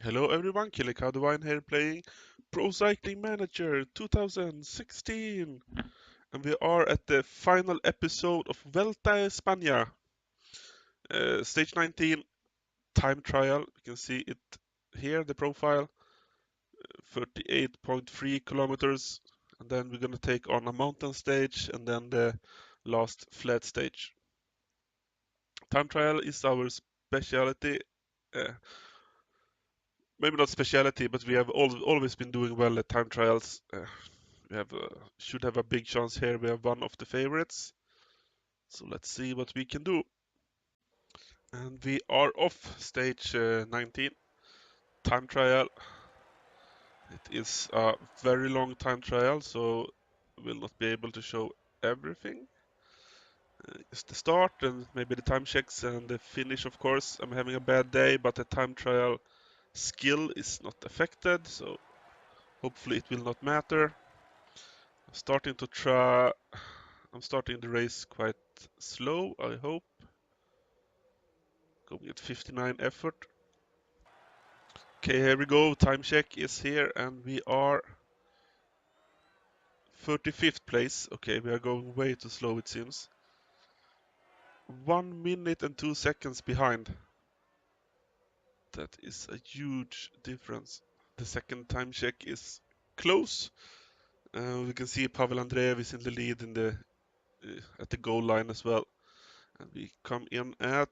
Hello everyone, Killikadwine here playing Pro Cycling Manager 2016. And we are at the final episode of Vuelta España. Stage 19, time trial. You can see it here, the profile. 38.3 kilometers. And then we're gonna take on a mountain stage and then the last flat stage. Time trial is our specialty. Uh, Maybe not specialty, but we have always been doing well at time trials. We have should have a big chance here. We have one of the favorites. So let's see what we can do. And we are off stage 19, time trial. It is a very long time trial, so we'll not be able to show everything. It's the start and maybe the time checks and the finish, of course. I'm having a bad day, but the time trial skill is not affected, so hopefully it will not matter. I'm starting to try. I'm starting the race quite slow, I hope. Going at 59 effort. Okay, here we go. Time check is here, and we are 35th place. Okay, we are going way too slow, it seems. 1 minute and 2 seconds behind. That is a huge difference. The second time check is close. We can see Pavel Andreev is in the lead in the at the goal line as well. And we come in at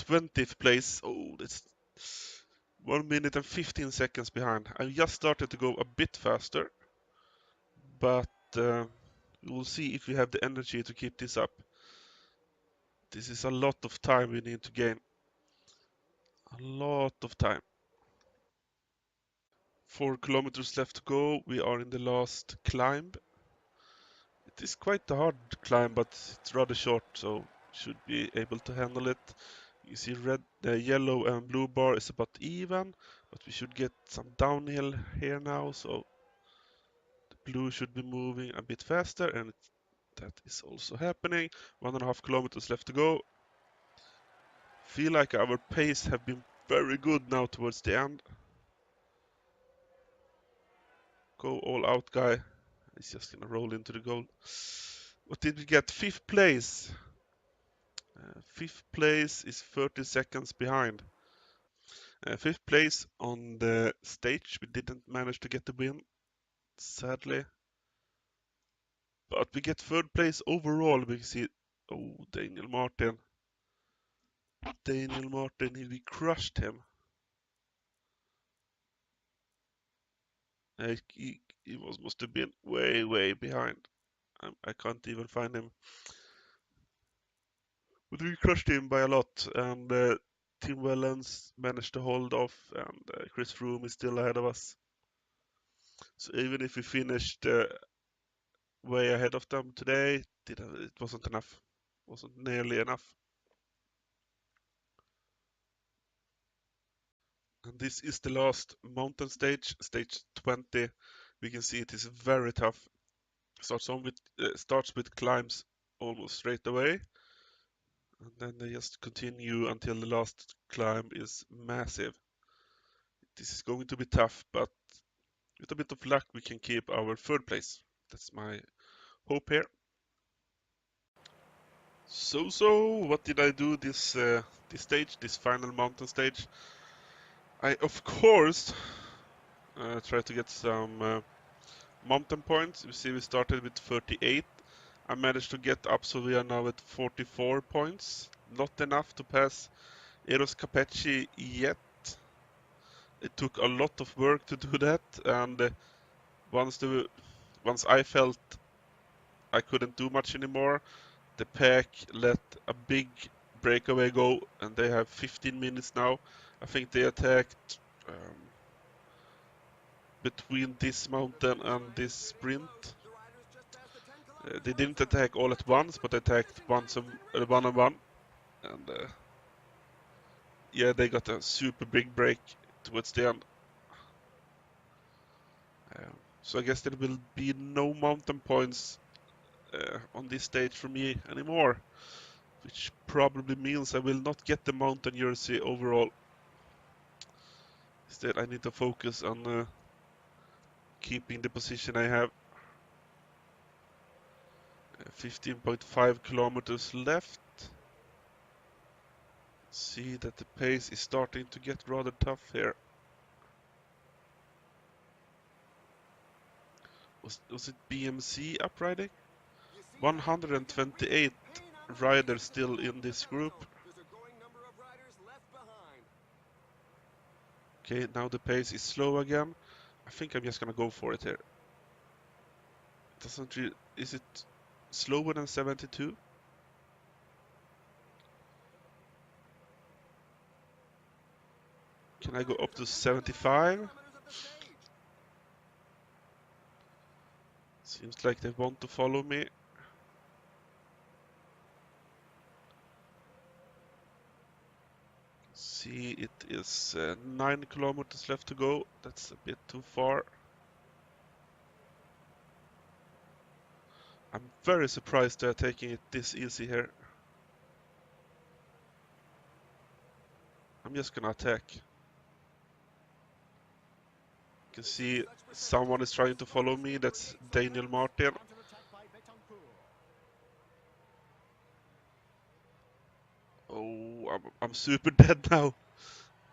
20th place. Oh, that's 1 minute and 15 seconds behind. I just started to go a bit faster, but we'll see if we have the energy to keep this up. This is a lot of time we need to gain. A lot of time. 4 kilometers left to go. We are in the last climb. It is quite a hard climb, but it's rather short, so should be able to handle it. You see red, yellow and blue bar is about even, but we should get some downhill here now, so the blue should be moving a bit faster, and that is also happening. 1.5 kilometers left to go. Feel like our pace have been very good now towards the end. Go all out, guy. He's just gonna roll into the goal. What did we get? 5th place. 5th place is 30 seconds behind. 5th place on the stage. We didn't manage to get the win, sadly. But we get 3rd place overall. We see, oh, Daniel Martin. Daniel Martin, we crushed him. He must have been way, way behind. I can't even find him. But we crushed him by a lot, and Tim Wellens managed to hold off, and Chris Froome is still ahead of us. So even if we finished way ahead of them today, it wasn't enough. Wasn't nearly enough. And this is the last mountain stage, stage 20. We can see it is very tough. Starts with climbs almost straight away, and then they just continue until the last climb is massive. This is going to be tough, but with a bit of luck we can keep our 3rd place. That's my hope here. So what did I do this stage, this final mountain stage? I of course try to get some mountain points. You see we started with 38. I managed to get up, so we are now at 44 points. Not enough to pass Eros Capecchi yet. It took a lot of work to do that, and once I felt I couldn't do much anymore, the pack let a big breakaway go, and they have 15 minutes now. I think they attacked between this mountain and this sprint. They didn't attack all at once, but attacked one on one, and yeah, they got a super big break towards the end. So I guess there will be no mountain points on this stage for me anymore, which probably means I will not get the mountain jersey overall. Instead, I need to focus on keeping the position I have. 15.5 kilometers left. See that the pace is starting to get rather tough here. Was it BMC upriding? 128 riders still in this group. Okay, now the pace is slow again. I think I'm just gonna go for it here. Is it slower than 72? Can I go up to 75? Seems like they want to follow me. See, it is 9 kilometers left to go. That's a bit too far. I'm very surprised they're taking it this easy here. I'm just gonna attack. You can see someone is trying to follow me. That's Daniel Martin. Oh, I'm super dead now.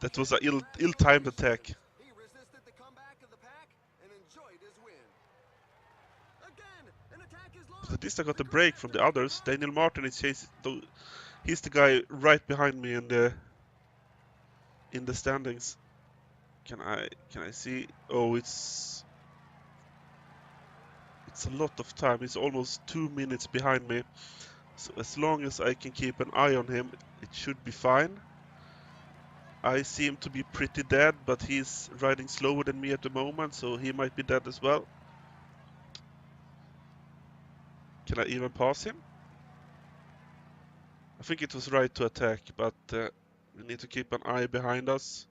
That was an ill-timed attack. But at least I got a break from the others. Daniel Martin is chasing. He's the guy right behind me in the standings. Can I see? Oh, it's a lot of time. He's almost 2 minutes behind me. So as long as I can keep an eye on him, it should be fine. I seem to be pretty dead, but he's riding slower than me at the moment, so he might be dead as well. Can I even pass him? I think it was right to attack, but we need to keep an eye behind us.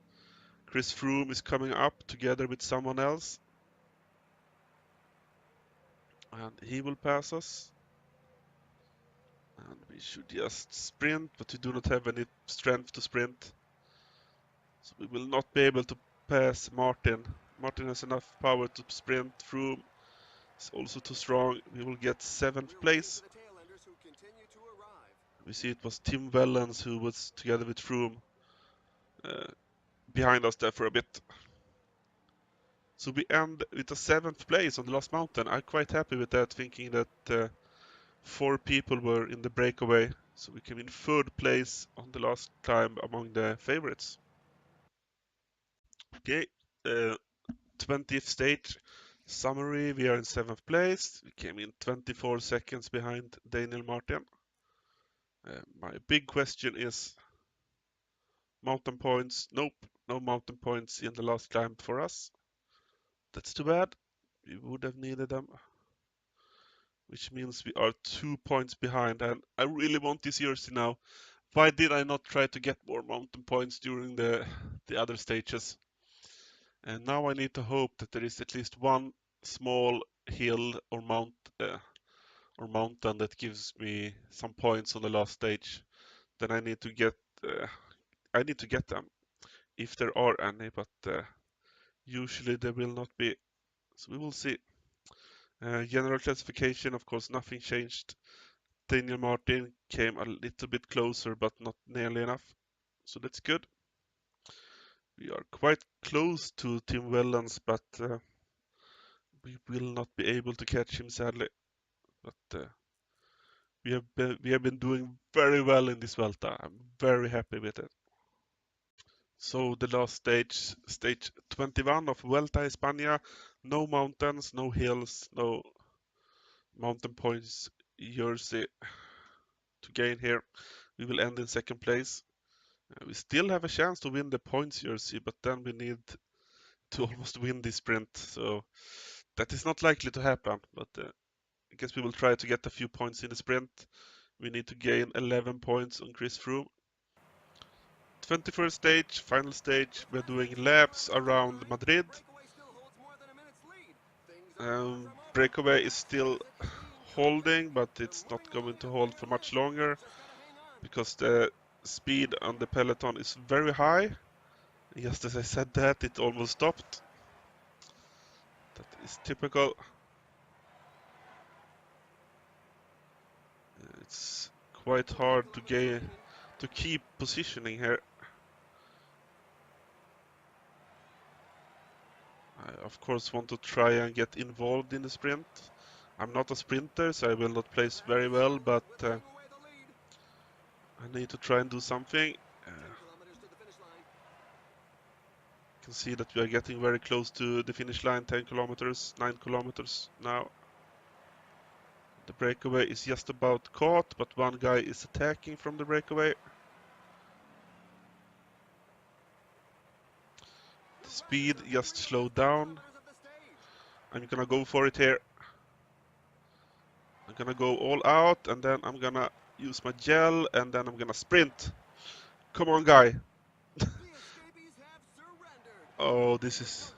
Chris Froome is coming up together with someone else. And he will pass us. And we should just sprint, but we do not have any strength to sprint. So we will not be able to pass Martin. Martin has enough power to sprint. Froome is also too strong. We will get 7th place. We see it was Tim Wellens who was together with Froome behind us there for a bit. So we end with a 7th place on the last mountain. I'm quite happy with that, thinking that 4 people were in the breakaway. So we came in 3rd place on the last climb among the favorites. Okay, 20th stage. Summary, we are in 7th place. We came in 24 seconds behind Daniel Martin. My big question is mountain points. Nope, no mountain points in the last climb for us. That's too bad. We would have needed them. Which means we are 2 points behind, and I really want this jersey now. Why did I not try to get more mountain points during the other stages? And now I need to hope that there is at least one small hill or mountain that gives me some points on the last stage. Then I need to get them if there are any, but usually there will not be. So we will see. General classification, of course, nothing changed. Daniel Martin came a little bit closer, but not nearly enough. So that's good. We are quite close to Tim Wellens, but we will not be able to catch him, sadly. But we have been doing very well in this Vuelta. I'm very happy with it. So the last stage 21 of Vuelta España, no mountains, no hills, no mountain points jersey to gain here. We will end in 2nd place. We still have a chance to win the points jersey, but then we need to almost win this sprint. So that is not likely to happen, but I guess we will try to get a few points in the sprint. We need to gain 11 points on Chris Froome. 21st stage, final stage, we're doing laps around Madrid. Breakaway is still holding, but it's not going to hold for much longer because the speed on the peloton is very high. Just as I said that, it almost stopped. That is typical. It's quite hard to keep positioning here. I of course want to try and get involved in the sprint. I'm not a sprinter, so I will not place very well, but I need to try and do something. You can see that we are getting very close to the finish line, 10 kilometers, 9 kilometers now. The breakaway is just about caught, but one guy is attacking from the breakaway. The speed just slowed down. I'm gonna go for it here. I'm gonna go all out, and then I'm gonna use my gel, and then I'm gonna sprint. Come on, guy. Oh, this is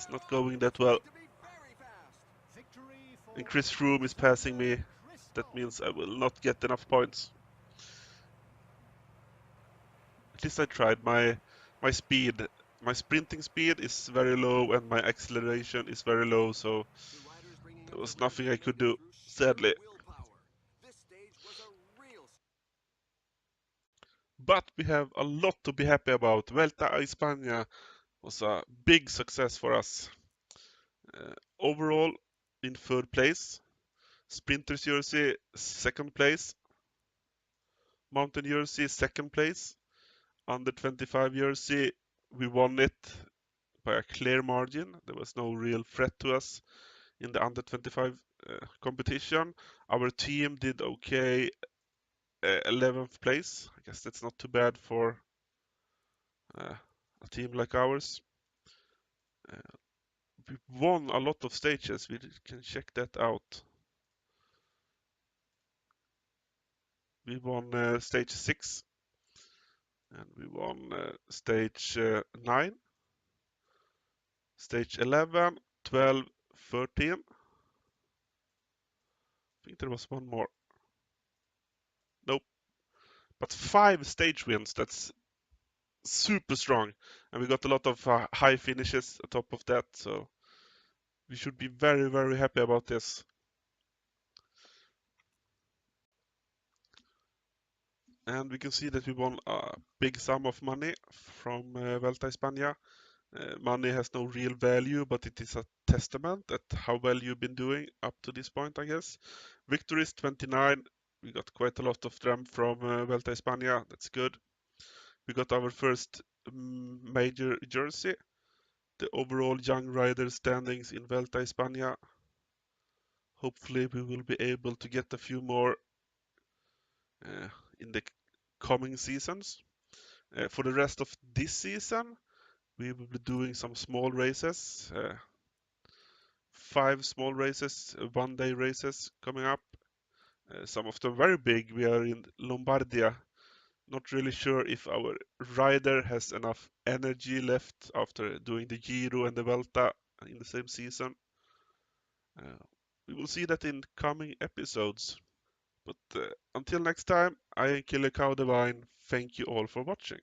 not going that well. And Chris Froome is passing me. That means I will not get enough points. At least I tried. My speed, my sprinting speed is very low, and my acceleration is very low, so there was nothing I could do, sadly. But we have a lot to be happy about. Vuelta a España was a big success for us. Overall, in third place. Sprinters jersey, second place. Mountain jersey, second place. Under 25 jersey, we won it by a clear margin. There was no real threat to us in the under 25 competition. Our team did okay, 11th place. I guess that's not too bad for a team like ours. Uh, we won a lot of stages. We can check that out. We won stage 6, and we won stage 9, stage 11, 12, 13. I think there was one more. Nope. But 5 stage wins. That's super strong. And we got a lot of high finishes on top of that. So we should be very, very happy about this. And we can see that we won a big sum of money from Vuelta España. Money has no real value, but it is a testament at how well you've been doing up to this point, I guess. Victories 29. We got quite a lot of them from Vuelta España. That's good. We got our first major jersey. The overall young rider standings in Vuelta España. Hopefully we will be able to get a few more in the coming seasons. For the rest of this season, we will be doing some small races, 5 small races, 1-day races coming up. Some of them very big. We are in Lombardia. Not really sure if our rider has enough energy left after doing the Giro and the Vuelta in the same season. We will see that in coming episodes. But until next time, I am Killer Cow Divine. Thank you all for watching.